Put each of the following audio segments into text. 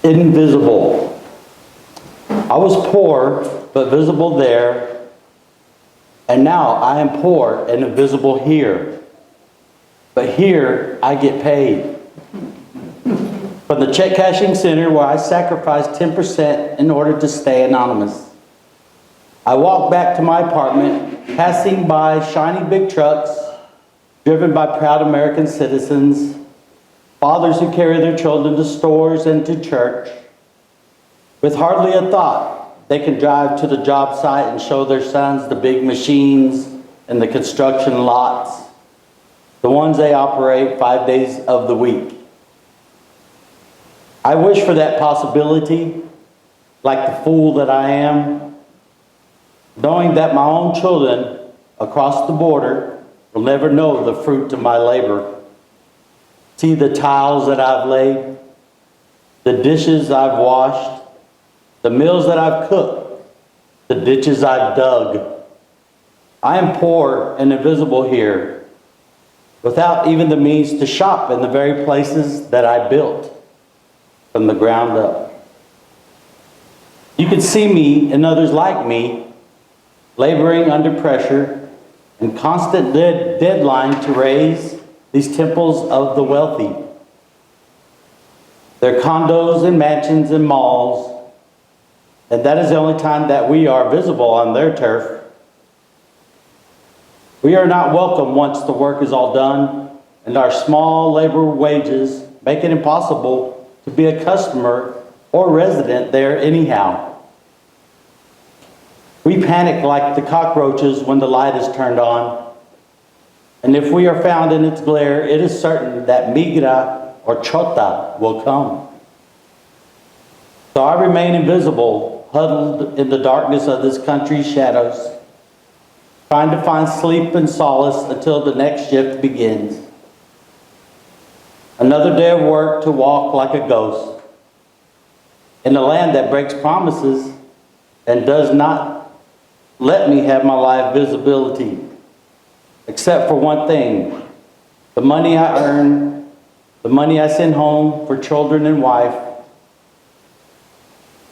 invisible. I was poor, but visible there, and now I am poor and invisible here. But here, I get paid. From the check cashing center where I sacrificed 10% in order to stay anonymous. I walk back to my apartment, passing by shiny big trucks, driven by proud American citizens, fathers who carry their children to stores and to church, with hardly a thought they can drive to the job site and show their sons the big machines and the construction lots, the ones they operate 5 days of the week. I wish for that possibility, like the fool that I am, knowing that my own children across the border will never know the fruit of my labor. See the tiles that I've laid, the dishes I've washed, the meals that I've cooked, the ditches I've dug. I am poor and invisible here, without even the means to shop in the very places that I built from the ground up. You can see me and others like me laboring under pressure and constant deadline to raise these temples of the wealthy. Their condos and mansions and malls, and that is the only time that we are visible on their turf. We are not welcome once the work is all done, and our small labor wages make it impossible to be a customer or resident there anyhow. We panic like the cockroaches when the light is turned on. And if we are found in its glare, it is certain that migra or chota will come. So I remain invisible, huddled in the darkness of this country's shadows, trying to find sleep and solace until the next shift begins. Another day of work to walk like a ghost in a land that breaks promises and does not let me have my life visibility, except for one thing: the money I earn, the money I send home for children and wife.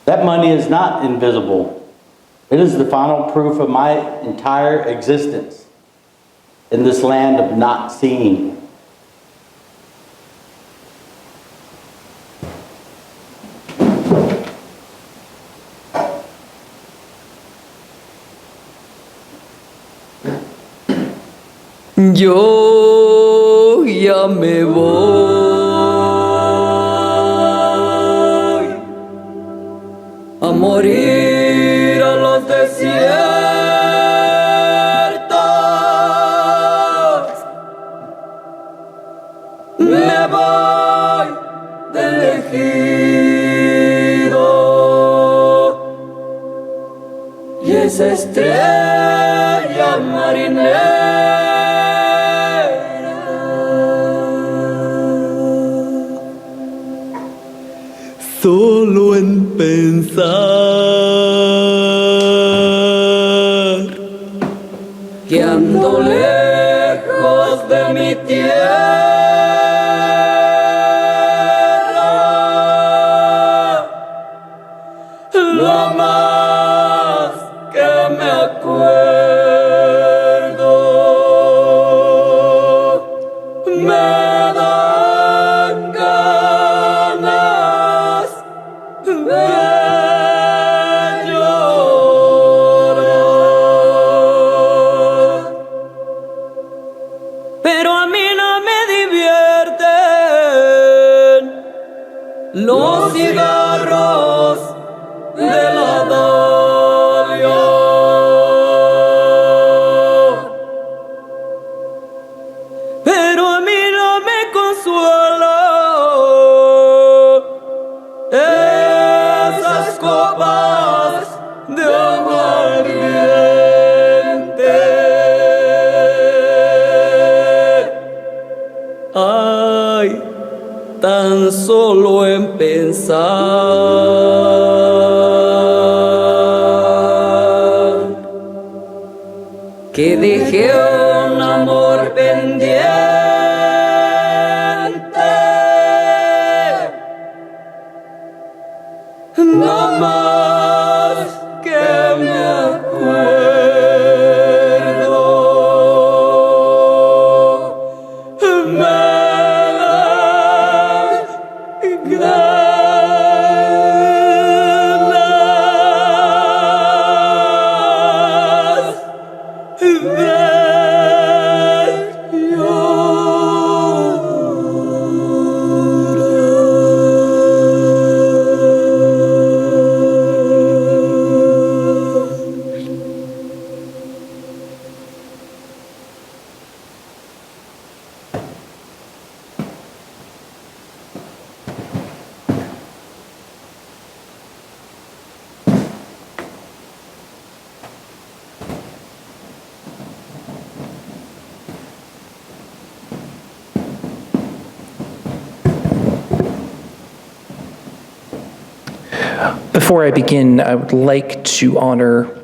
That money is not invisible. It is the final proof of my entire existence in this land of not seeing. Yo ya me voy a morir a los desiertos. Me voy del ejido y esa estrella marinera solo en pensar que ando lejos de mi tierra, lo más que me acuerdo me dan ganas de llorar. Pero a mí no me divierten los cigarros de la Dalia. Pero a mí no me consuela esas copas de aguardiente. Ay, tan solo en pensar que dejé un amor pendiente Before I begin, I would like to honor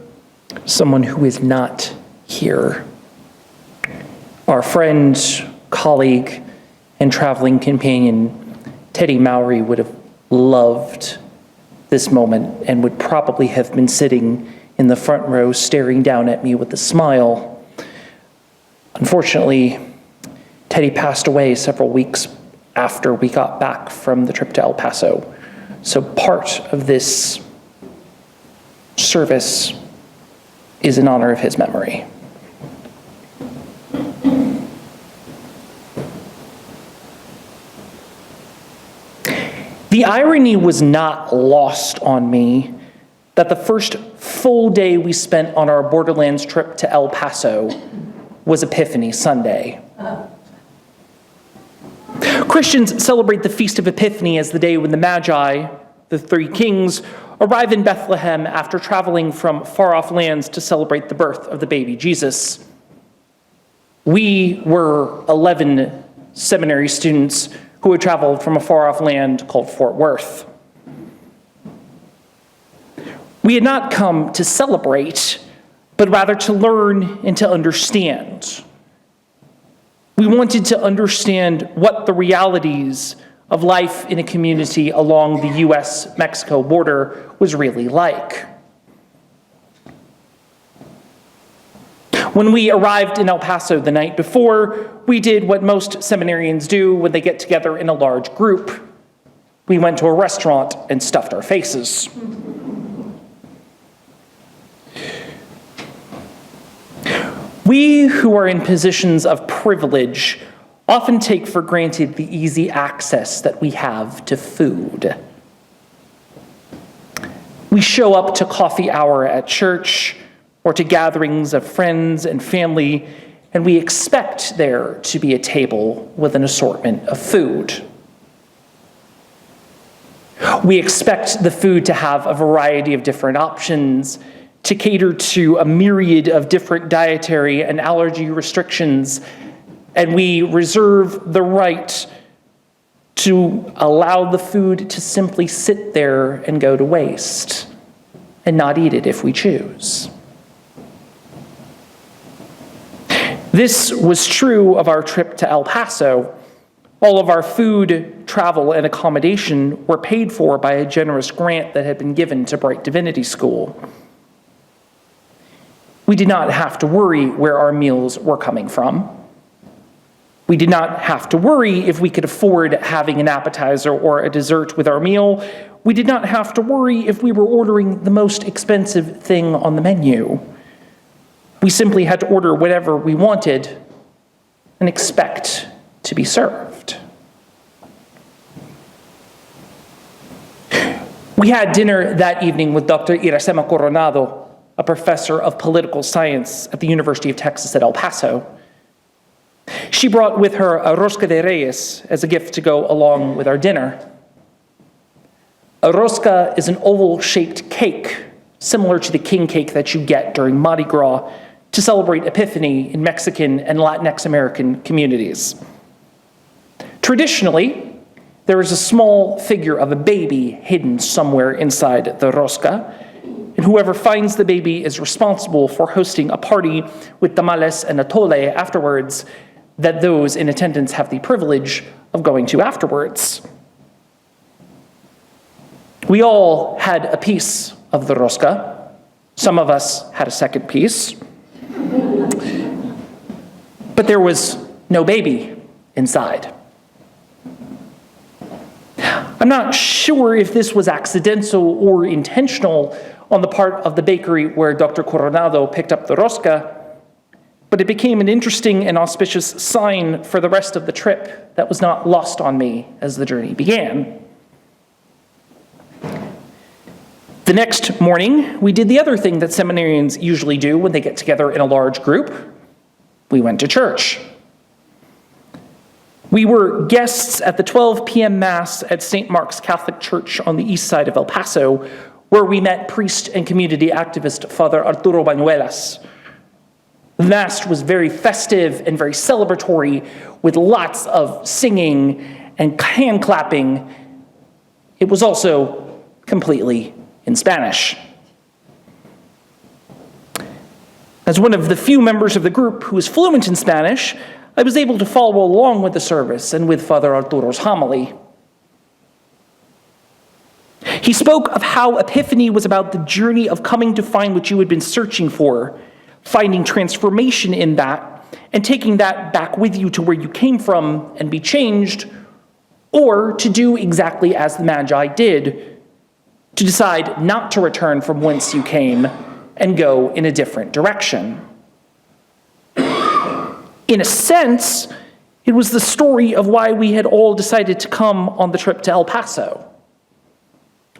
someone who is not here. Our friend, colleague, and traveling companion, Teddy Mowry, would have loved this moment and would probably have been sitting in the front row staring down at me with a smile. Unfortunately, Teddy passed away several weeks after we got back from the trip to El Paso. So part of this service is in honor of his memory. The irony was not lost on me that the first full day we spent on our Borderlands trip to El Paso was Epiphany Sunday. Christians celebrate the Feast of Epiphany as the day when the Magi, the three kings, arrive in Bethlehem after traveling from far-off lands to celebrate the birth of the baby Jesus. We were 11 seminary students who had traveled from a far-off land called Fort Worth. We had not come to celebrate, but rather to learn and to understand. We wanted to understand what the realities of life in a community along the US-Mexico border was really like. When we arrived in El Paso the night before, we did what most seminarians do when they get together in a large group. We went to a restaurant and stuffed our faces. We who are in positions of privilege often take for granted the easy access that we have to food. We show up to coffee hour at church or to gatherings of friends and family, and we expect there to be a table with an assortment of food. We expect the food to have a variety of different options, to cater to a myriad of different dietary and allergy restrictions, and we reserve the right to allow the food to simply sit there and go to waste, and not eat it if we choose. This was true of our trip to El Paso. All of our food, travel, and accommodation were paid for by a generous grant that had been given to Bright Divinity School. We did not have to worry where our meals were coming from. We did not have to worry if we could afford having an appetizer or a dessert with our meal. We did not have to worry if we were ordering the most expensive thing on the menu. We simply had to order whatever we wanted and expect to be served. We had dinner that evening with Dr. Iracema Coronado, a professor of political science at the University of Texas at El Paso. She brought with her a rosca de reyes as a gift to go along with our dinner. A rosca is an oval-shaped cake, similar to the king cake that you get during Mardi Gras to celebrate Epiphany in Mexican and Latinx American communities. Traditionally, there is a small figure of a baby hidden somewhere inside the rosca, and whoever finds the baby is responsible for hosting a party with tamales and atole afterwards that those in attendance have the privilege of going to afterwards. We all had a piece of the rosca. Some of us had a second piece. But there was no baby inside. I'm not sure if this was accidental or intentional on the part of the bakery where Dr. Coronado picked up the rosca, but it became an interesting and auspicious sign for the rest of the trip that was not lost on me as the journey began. The next morning, we did the other thing that seminarians usually do when they get together in a large group. We went to church. We were guests at the 12 p.m. Mass at St. Mark's Catholic Church on the east side of El Paso, where we met priest and community activist Father Arturo Bañuelas. The Mass was very festive and very celebratory, with lots of singing and hand clapping. It was also completely in Spanish. As one of the few members of the group who is fluent in Spanish, I was able to follow along with the service and with Father Arturo's homily. He spoke of how Epiphany was about the journey of coming to find what you had been searching for, finding transformation in that, and taking that back with you to where you came from and be changed, or to do exactly as the Magi did, to decide not to return from whence you came and go in a different direction. In a sense, it was the story of why we had all decided to come on the trip to El Paso.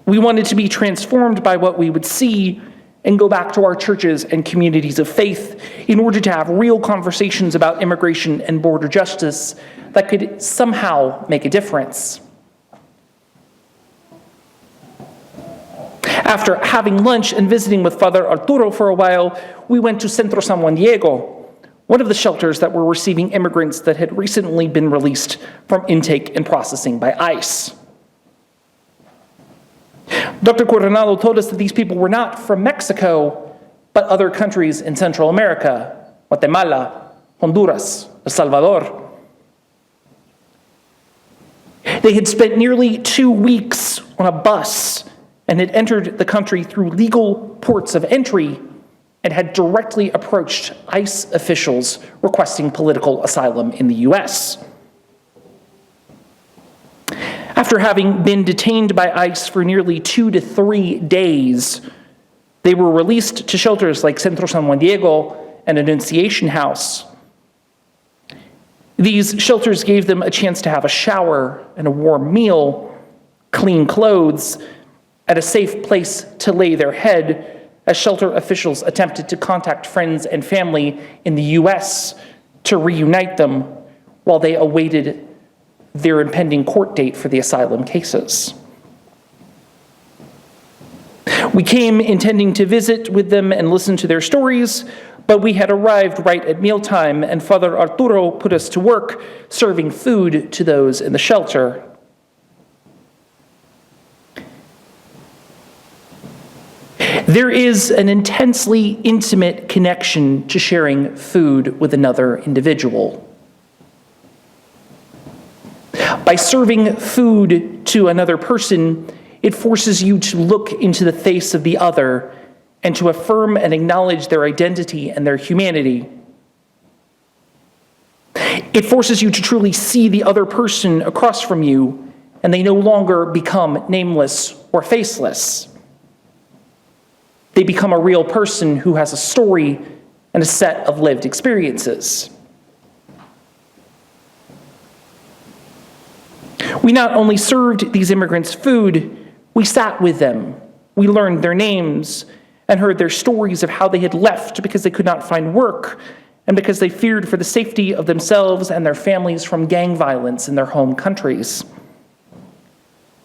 We wanted to be transformed by what we would see and go back to our churches and communities of faith in order to have real conversations about immigration and border justice that could somehow make a difference. After having lunch and visiting with Father Arturo for a while, we went to Centro San Juan Diego, one of the shelters that were receiving immigrants that had recently been released from intake and processing by ICE. Dr. Coronado told us that these people were not from Mexico, but other countries in Central America, Guatemala, Honduras, El Salvador. They had spent nearly 2 weeks on a bus and had entered the country through legal ports of entry and had directly approached ICE officials requesting political asylum in the U.S. After having been detained by ICE for nearly 2 to 3 days, they were released to shelters like Centro San Juan Diego and Annunciation House. These shelters gave them a chance to have a shower and a warm meal, clean clothes, at a safe place to lay their head, as shelter officials attempted to contact friends and family in the U.S. to reunite them while they awaited their impending court date for the asylum cases. We came intending to visit with them and listen to their stories, but we had arrived right at mealtime, and Father Arturo put us to work serving food to those in the shelter. There is an intensely intimate connection to sharing food with another individual. By serving food to another person, it forces you to look into the face of the other and to affirm and acknowledge their identity and their humanity. It forces you to truly see the other person across from you, and they no longer become nameless or faceless. They become a real person who has a story and a set of lived experiences. We not only served these immigrants food, we sat with them. We learned their names and heard their stories of how they had left because they could not find work and because they feared for the safety of themselves and their families from gang violence in their home countries.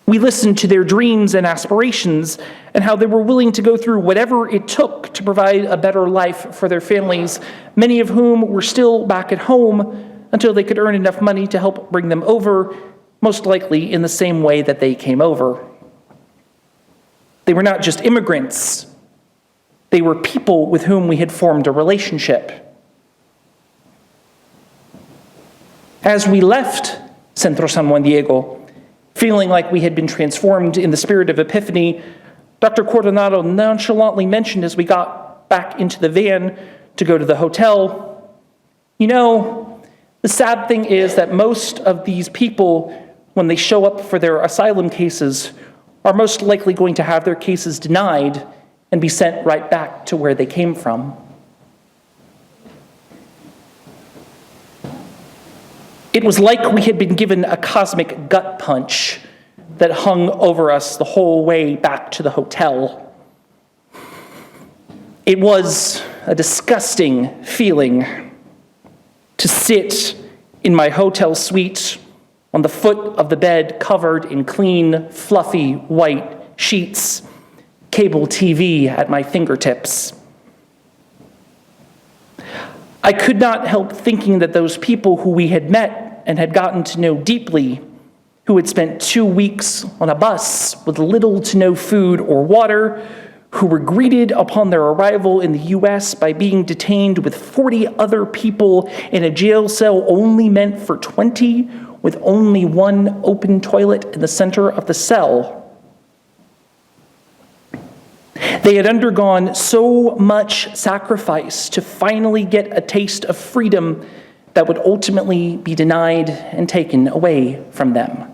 We listened to their dreams and aspirations and how they were willing to go through whatever it took to provide a better life for their families, many of whom were still back at home until they could earn enough money to help bring them over, most likely in the same way that they came over. They were not just immigrants. They were people with whom we had formed a relationship. As we left Centro San Juan Diego, feeling like we had been transformed in the spirit of Epiphany, Dr. Coronado nonchalantly mentioned as we got back into the van to go to the hotel, "You know, The sad thing is that most of these people, when they show up for their asylum cases, are most likely going to have their cases denied and be sent right back to where they came from. It was like we had been given a cosmic gut punch that hung over us the whole way back to the hotel. It was a disgusting feeling to sit in my hotel suite on the foot of the bed covered in clean, fluffy, white sheets, cable TV at my fingertips. I could not help thinking that those people who we had met and had gotten to know deeply, who had spent 2 weeks on a bus with little to no food or water, who were greeted upon their arrival in the US by being detained with 40 other people in a jail cell only meant for 20, with only one open toilet in the center of the cell. They had undergone so much sacrifice to finally get a taste of freedom that would ultimately be denied and taken away from them.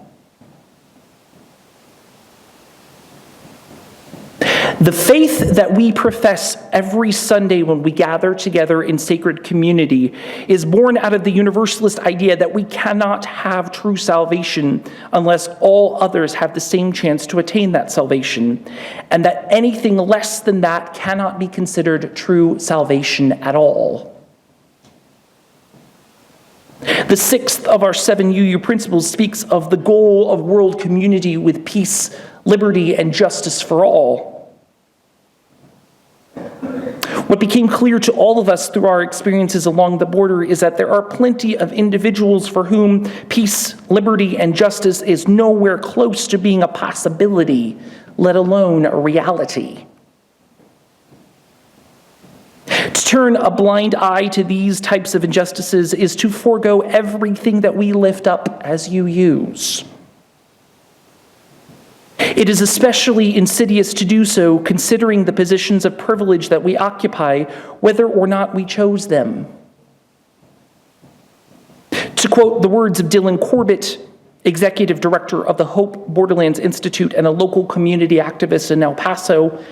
The faith that we profess every Sunday when we gather together in sacred community is born out of the universalist idea that we cannot have true salvation unless all others have the same chance to attain that salvation, and that anything less than that cannot be considered true salvation at all. The sixth of our 7 UU principles speaks of the goal of world community with peace, liberty, and justice for all. What became clear to all of us through our experiences along the border is that there are plenty of individuals for whom peace, liberty, and justice is nowhere close to being a possibility, let alone a reality. To turn a blind eye to these types of injustices is to forego everything that we lift up as UUs. It is especially insidious to do so considering the positions of privilege that we occupy, whether or not we chose them. To quote the words of Dylan Corbett, executive director of the Hope Borderlands Institute and a local community activist in El Paso,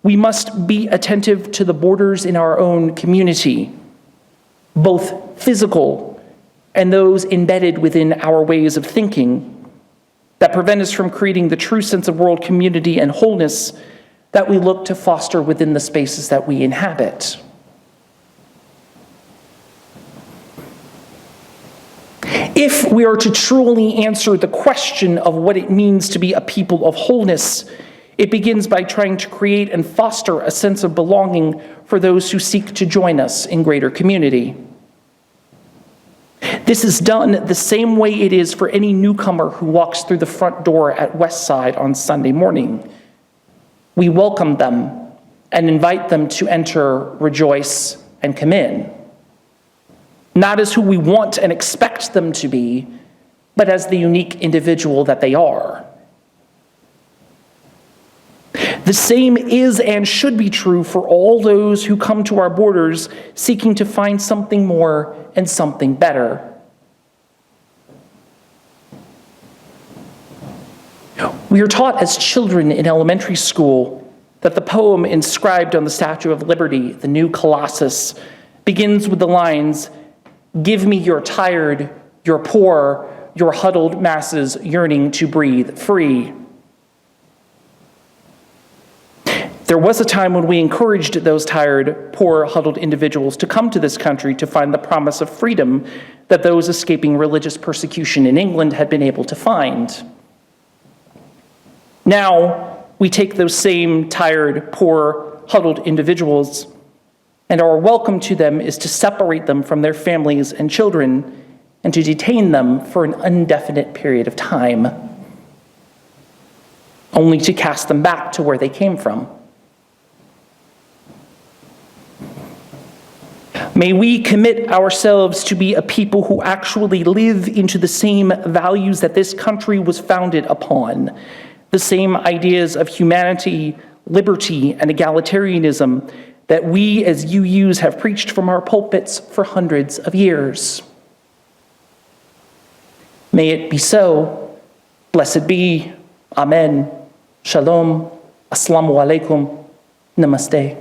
we must be attentive to the borders in our own community, both physical and those embedded within our ways of thinking, that prevent us from creating the true sense of world community and wholeness that we look to foster within the spaces that we inhabit. If we are to truly answer the question of what it means to be a people of wholeness, it begins by trying to create and foster a sense of belonging for those who seek to join us in greater community. This is done the same way it is for any newcomer who walks through the front door at Westside on Sunday morning. We welcome them and invite them to enter, rejoice, and come in. Not as who we want and expect them to be, but as the unique individual that they are. The same is and should be true for all those who come to our borders seeking to find something more and something better. We are taught as children in elementary school that the poem inscribed on the Statue of Liberty, the New Colossus, begins with the lines, "Give me your tired, your poor, your huddled masses yearning to breathe free." There was a time when we encouraged those tired, poor, huddled individuals to come to this country to find the promise of freedom that those escaping religious persecution in England had been able to find. Now, we take those same tired, poor, huddled individuals, and our welcome to them is to separate them from their families and children and to detain them for an indefinite period of time, only to cast them back to where they came from. May we commit ourselves to be a people who actually live into the same values that this country was founded upon, the same ideas of humanity, liberty, and egalitarianism that we as UUs have preached from our pulpits for hundreds of years. May it be so. Blessed be. Amen. Shalom. Assalamu alaikum. Namaste.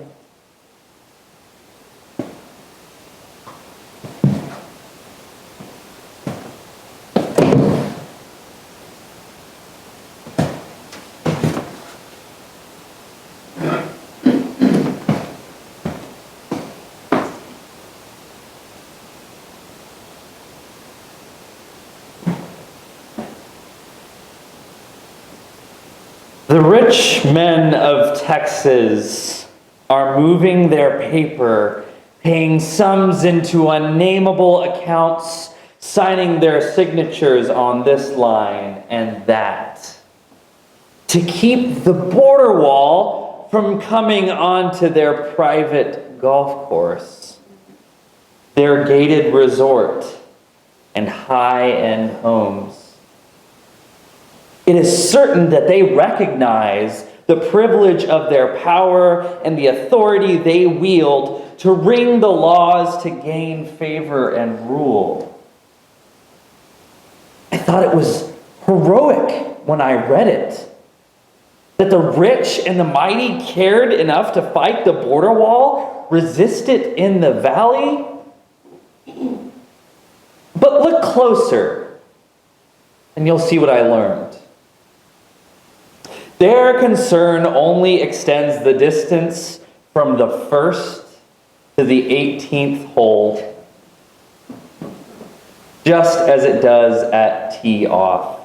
The rich men of Texas are moving their paper, paying sums into unnameable accounts, signing their signatures on this line and that, to keep the border wall from coming onto their private golf course, their gated resort, and high-end homes. It is certain that they recognize the privilege of their power and the authority they wield to wring the laws to gain favor and rule. I thought it was heroic when I read it, that the rich and the mighty cared enough to fight the border wall, resist it in the valley. But look closer, and you'll see what I learned. Their concern only extends the distance from the 1st to the 18th hole, just as it does at tee off.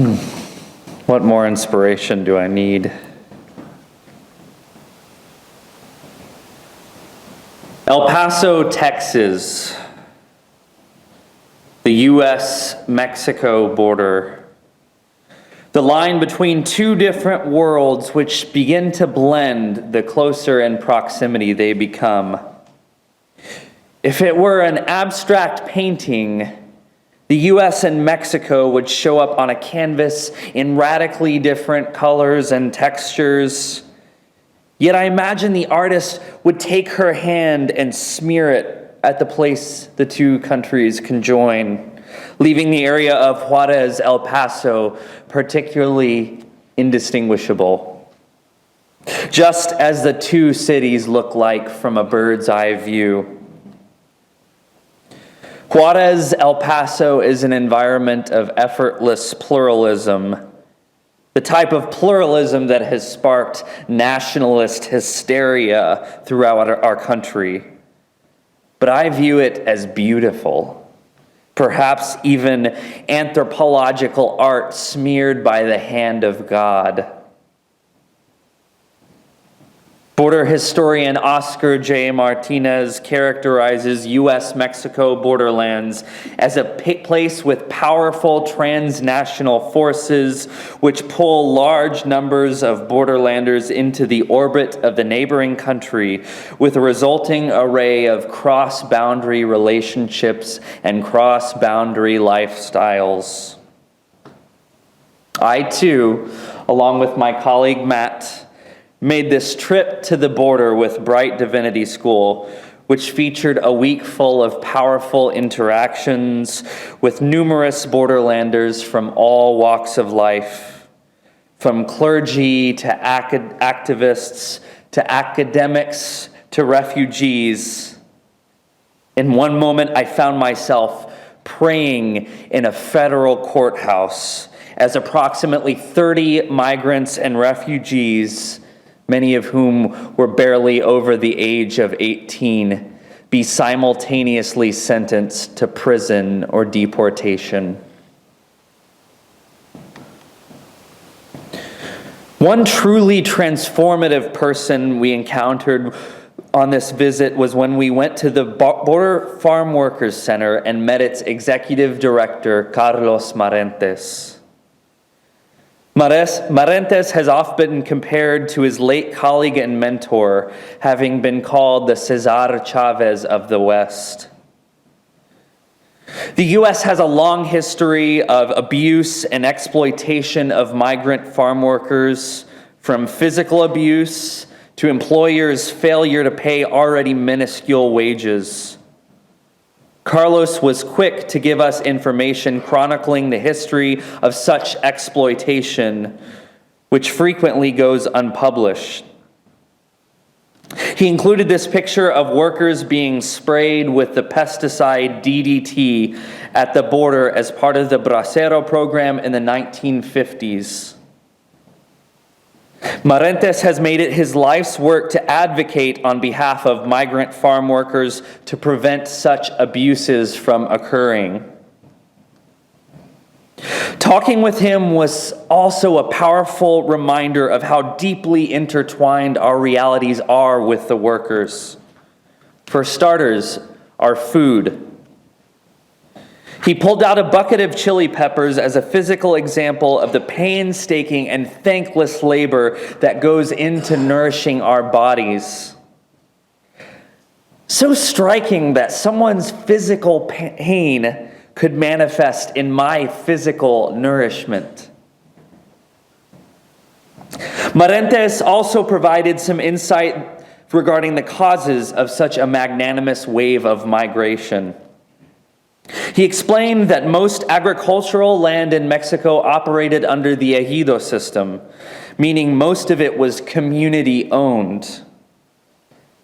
What more inspiration do I need? El Paso, Texas, the U.S.-Mexico border. The line between two different worlds which begin to blend the closer in proximity they become. If it were an abstract painting, the U.S. and Mexico would show up on a canvas in radically different colors and textures. Yet I imagine the artist would take her hand and smear it at the place the two countries conjoin, leaving the area of Juarez, El Paso, particularly indistinguishable. Just as the two cities look like from a bird's eye view. Juarez, El Paso is an environment of effortless pluralism, the type of pluralism that has sparked nationalist hysteria throughout our country. But I view it as beautiful, perhaps even anthropological art smeared by the hand of God. Border historian Oscar J. Martinez characterizes U.S.-Mexico borderlands as a place with powerful transnational forces which pull large numbers of borderlanders into the orbit of the neighboring country, with a resulting array of cross-boundary relationships and cross-boundary lifestyles. I, too, along with my colleague Matt, made this trip to the border with Bright Divinity School, which featured a week full of powerful interactions with numerous borderlanders from all walks of life, from clergy to activists to academics to refugees. In one moment, I found myself praying in a federal courthouse as approximately 30 migrants and refugees, many of whom were barely over the age of 18, be simultaneously sentenced to prison or deportation. One truly transformative person we encountered on this visit was when we went to the Border Farm Workers Center and met its executive director, Carlos Marentes. Marentes has often been compared to his late colleague and mentor, having been called the Cesar Chavez of the West. The U.S. has a long history of abuse and exploitation of migrant farm workers, from physical abuse to employers' failure to pay already minuscule wages. Carlos was quick to give us information chronicling the history of such exploitation, which frequently goes unpublished. He included this picture of workers being sprayed with the pesticide DDT at the border as part of the Bracero program in the 1950s. Marentes has made it his life's work to advocate on behalf of migrant farm workers to prevent such abuses from occurring. Talking with him was also a powerful reminder of how deeply intertwined our realities are with the workers. For starters, our food. He pulled out a bucket of chili peppers as a physical example of the painstaking and thankless labor that goes into nourishing our bodies. So striking that someone's physical pain could manifest in my physical nourishment. Marentes also provided some insight regarding the causes of such a magnanimous wave of migration. He explained that most agricultural land in Mexico operated under the ejido system, meaning most of it was community-owned.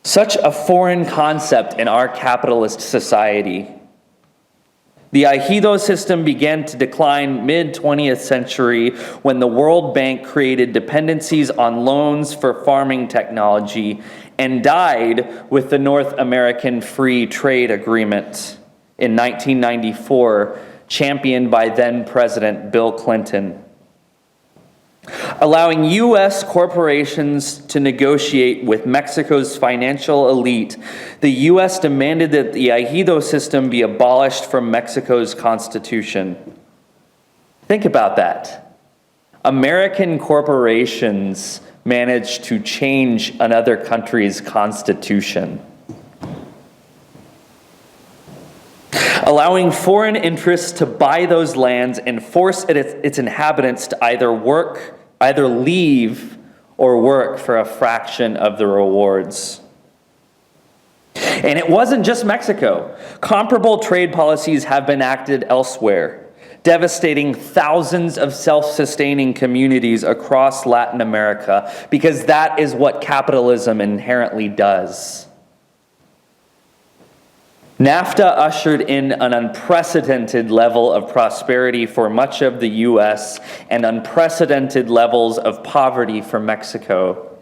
Such a foreign concept in our capitalist society. The ejido system began to decline mid-20th century when the World Bank created dependencies on loans for farming technology and died with the North American Free Trade Agreement in 1994, championed by then-President Bill Clinton. Allowing U.S. corporations to negotiate with Mexico's financial elite, the U.S. demanded that the ejido system be abolished from Mexico's constitution. Think about that. American corporations managed to change another country's constitution. Allowing foreign interests to buy those lands and force its inhabitants to either leave or work for a fraction of the rewards. And it wasn't just Mexico. Comparable trade policies have been enacted elsewhere, devastating thousands of self-sustaining communities across Latin America, because that is what capitalism inherently does. NAFTA ushered in an unprecedented level of prosperity for much of the U.S. and unprecedented levels of poverty for Mexico.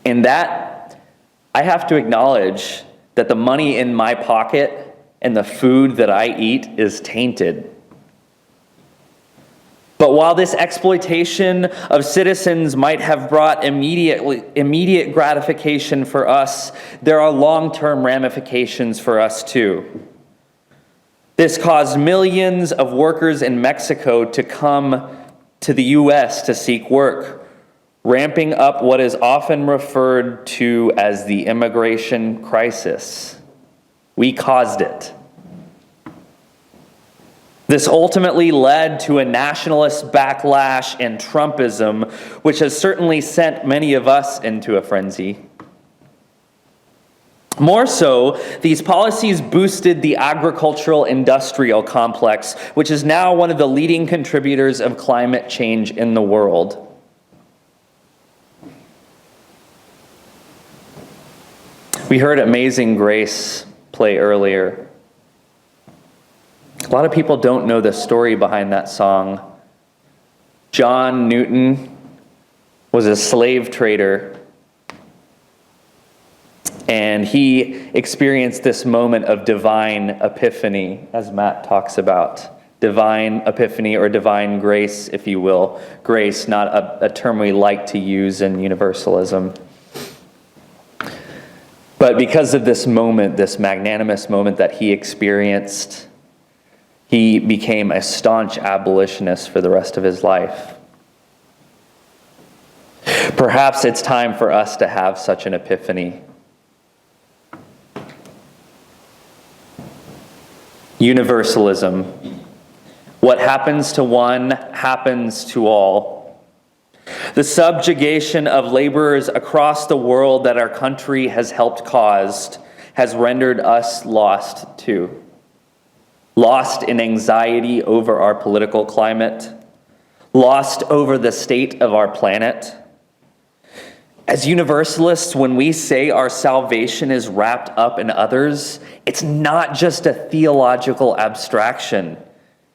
And that, I have to acknowledge that the money in my pocket and the food that I eat is tainted. But while this exploitation of citizens might have brought immediate gratification for us, there are long-term ramifications for us too. This caused millions of workers in Mexico to come to the U.S. to seek work, ramping up what is often referred to as the immigration crisis. We caused it. This ultimately led to a nationalist backlash and Trumpism, which has certainly sent many of us into a frenzy. More so, these policies boosted the agricultural industrial complex, which is now one of the leading contributors of climate change in the world. We heard Amazing Grace play earlier. A lot of people don't know the story behind that song. John Newton was a slave trader, and he experienced this moment of divine epiphany, as Matt talks about. Divine epiphany, or divine grace, if you will. Grace, not a term we like to use in universalism. But because of this moment, this magnanimous moment that he experienced, he became a staunch abolitionist for the rest of his life. Perhaps it's time for us to have such an epiphany. Universalism. What happens to one happens to all. The subjugation of laborers across the world that our country has helped cause has rendered us lost too. Lost in anxiety over our political climate, lost over the state of our planet. As universalists, when we say our salvation is wrapped up in others, it's not just a theological abstraction,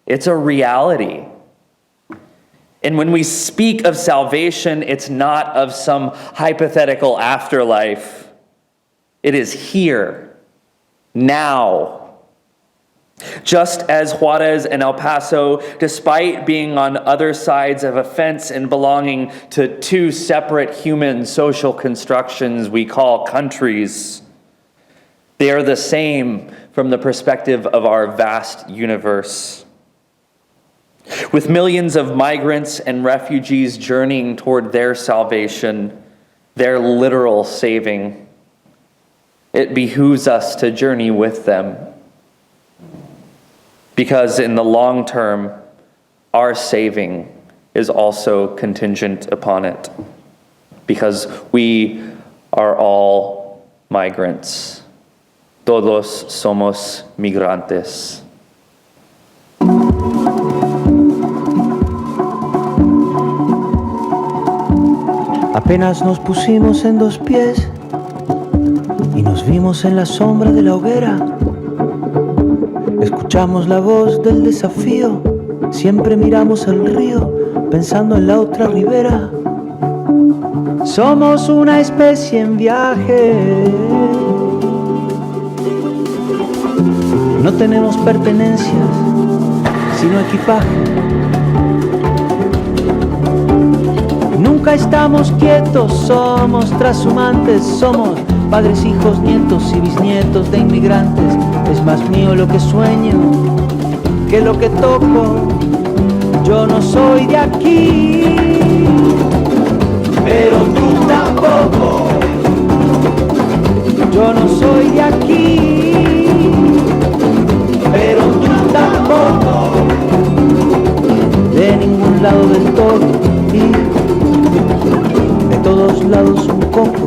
it's a reality. And when we speak of salvation, it's not of some hypothetical afterlife. It is here, now. Just as Juarez and El Paso, despite being on other sides of a fence and belonging to two separate human social constructions we call countries, they are the same from the perspective of our vast universe. With millions of migrants and refugees journeying toward their salvation, their literal saving, it behooves us to journey with them. Because in the long term, our saving is also contingent upon it. Because we are all migrants. Todos somos migrantes. Apenas nos pusimos en dos pies y nos vimos en la sombra de la hoguera. Escuchamos la voz del desafío, siempre miramos el río, pensando en la otra ribera. Somos una especie en viaje. No tenemos pertenencias, sino equipaje. Nunca estamos quietos, somos trashumantes, somos padres, hijos, nietos y bisnietos de inmigrantes. Es más mío lo que sueño que lo que toco. Yo no soy de aquí, pero tú tampoco. Yo no soy de aquí, pero tú tampoco. De ningún lado del todo y de todos lados un poco.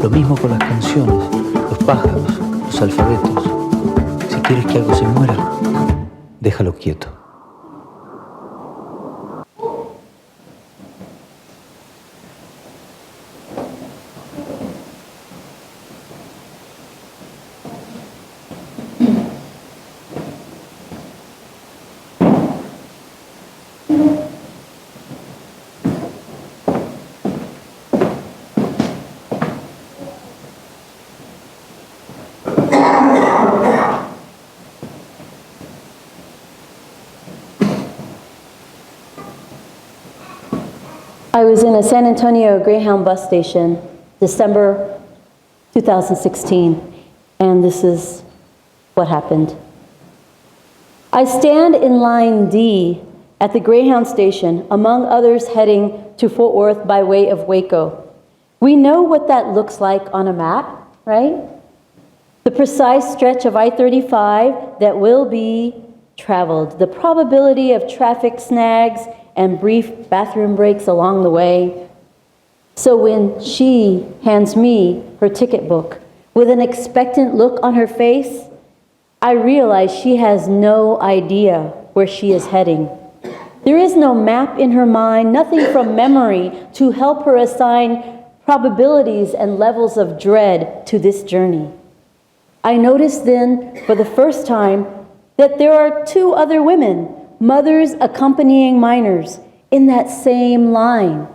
Lo mismo con las canciones, los pájaros, los alfabetos. Si quieres que algo se muera, déjalo quieto. I was in a San Antonio Greyhound bus station, December 2016, and this is what happened. I stand in line D at the Greyhound station, among others heading to Fort Worth by way of Waco. We know what that looks like on a map, right? The precise stretch of I-35 that will be traveled, the probability of traffic snags and brief bathroom breaks along the way. So when she hands me her ticket book with an expectant look on her face, I realize she has no idea where she is heading. There is no map in her mind, nothing from memory to help her assign probabilities and levels of dread to this journey. I notice then, for the first time, that there are two other women, mothers accompanying minors, in that same line.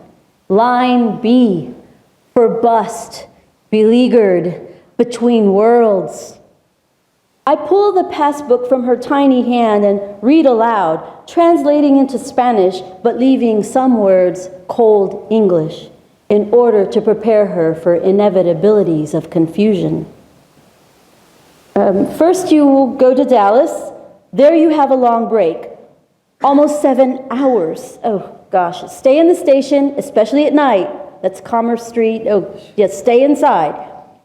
Line B, for bust, beleaguered, between worlds. I pull the passbook from her tiny hand and read aloud, translating into Spanish, but leaving some words cold English, in order to prepare her for inevitabilities of confusion. First, you will go to Dallas. There you have a long break. Almost 7 hours. Oh, gosh. Stay in the station, especially at night. That's Commerce Street. Oh, yes, stay inside.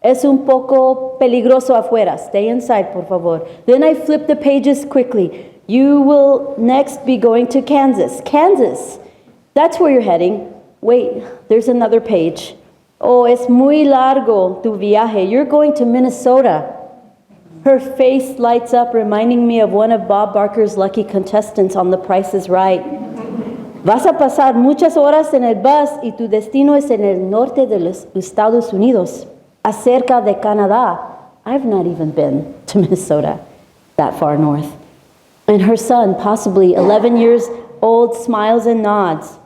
Es un poco peligroso afuera. Stay inside, por favor. Then I flip the pages quickly. You will next be going to Kansas. Kansas. That's where you're heading. Wait, there's another page. Oh, es muy largo tu viaje. You're going to Minnesota. Her face lights up, reminding me of one of Bob Barker's lucky contestants on The Price is Right. Vas a pasar muchas horas en el bus y tu destino es en el norte de los Estados Unidos, acerca de Canadá. I've not even been to Minnesota, that far north. And her son, possibly 11 years old, smiles and nods.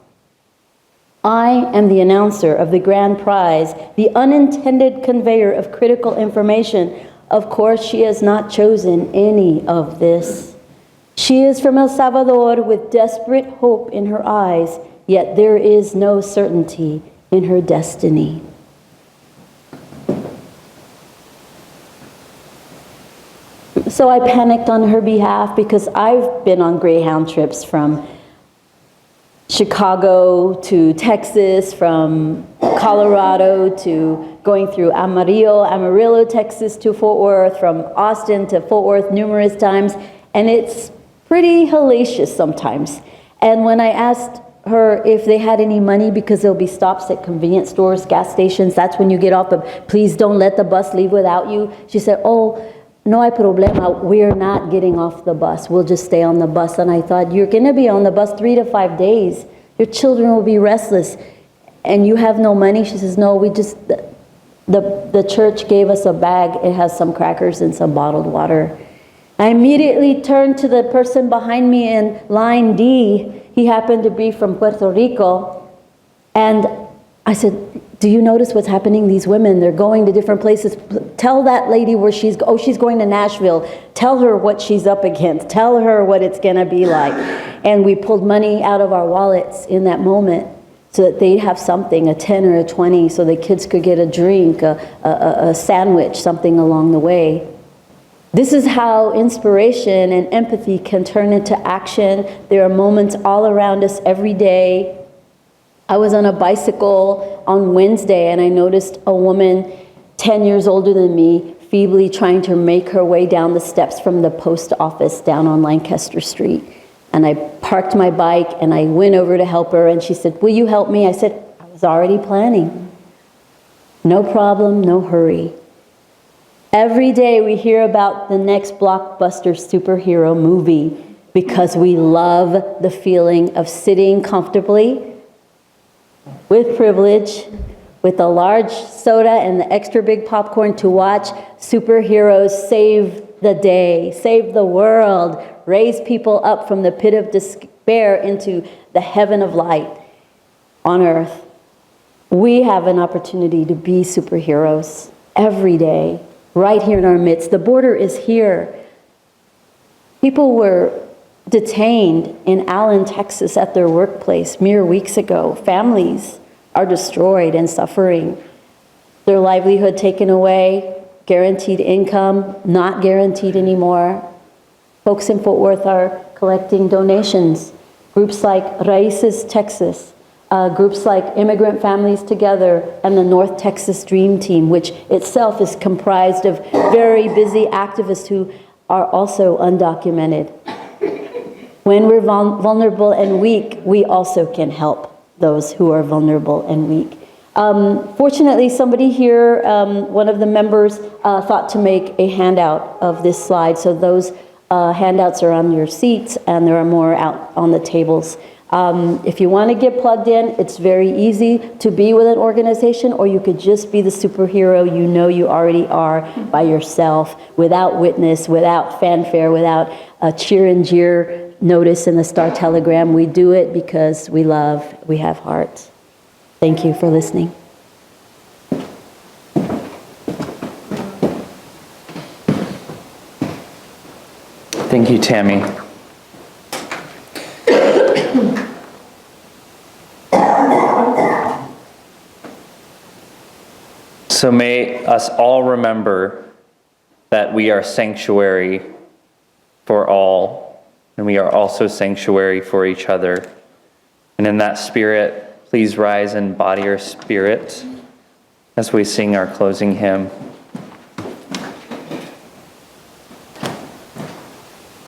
I am the announcer of the grand prize, the unintended conveyor of critical information. Of course, she has not chosen any of this. She is from El Salvador with desperate hope in her eyes, yet there is no certainty in her destiny. So I panicked on her behalf because I've been on Greyhound trips from Chicago to Texas, from Colorado to going through Amarillo, Texas to Fort Worth, from Austin to Fort Worth numerous times, and it's pretty hellacious sometimes. And when I asked her if they had any money, because there'll be stops at convenience stores, gas stations, that's when you get off, but please don't let the bus leave without you. She said, oh, no hay problema, we're not getting off the bus. We'll just stay on the bus. And I thought, you're gonna be on the bus 3 to 5 days. Your children will be restless. And you have no money? She says, no, we just, the church gave us a bag. It has some crackers and some bottled water. I immediately turned to the person behind me in line D. He happened to be from Puerto Rico. And I said, do you notice what's happening? These women, they're going to different places. Tell that lady where she's going to Nashville. Tell her what she's up against. Tell her what it's going to be like. And we pulled money out of our wallets in that moment so that they'd have something, a 10 or a 20, so the kids could get a drink, a sandwich, something along the way. This is how inspiration and empathy can turn into action. There are moments all around us every day. I was on a bicycle on Wednesday and I noticed a woman 10 years older than me feebly trying to make her way down the steps from the post office down on Lancaster Street. And I parked my bike and I went over to help her and she said, "Will you help me?" I said, "I was already planning." No problem, no hurry. Every day we hear about the next blockbuster superhero movie because we love the feeling of sitting comfortably with privilege, with a large soda and the extra big popcorn to watch superheroes save the day, save the world, raise people up from the pit of despair into the heaven of light on earth. We have an opportunity to be superheroes every day, right here in our midst. The border is here. People were detained in Allen, Texas at their workplace mere weeks ago. Families are destroyed and suffering. Their livelihood taken away, guaranteed income not guaranteed anymore. Folks in Fort Worth are collecting donations. Groups like Raíces Texas, groups like Immigrant Families Together, and the North Texas Dream Team, which itself is comprised of very busy activists who are also undocumented. When we're vulnerable and weak, we also can help those who are vulnerable and weak. Fortunately, somebody here, one of the members, thought to make a handout of this slide. So those handouts are on your seats, and there are more out on the tables. If you want to get plugged in, it's very easy to be with an organization, or you could just be the superhero you know you already are by yourself, without witness, without fanfare, without a cheer and jeer notice in the Star Telegram. We do it because we love, we have hearts. Thank you for listening. Thank you, Tammy. So may us all remember that we are sanctuary for all, and we are also sanctuary for each other. And in that spirit, please rise and embody our spirit as we sing our closing hymn.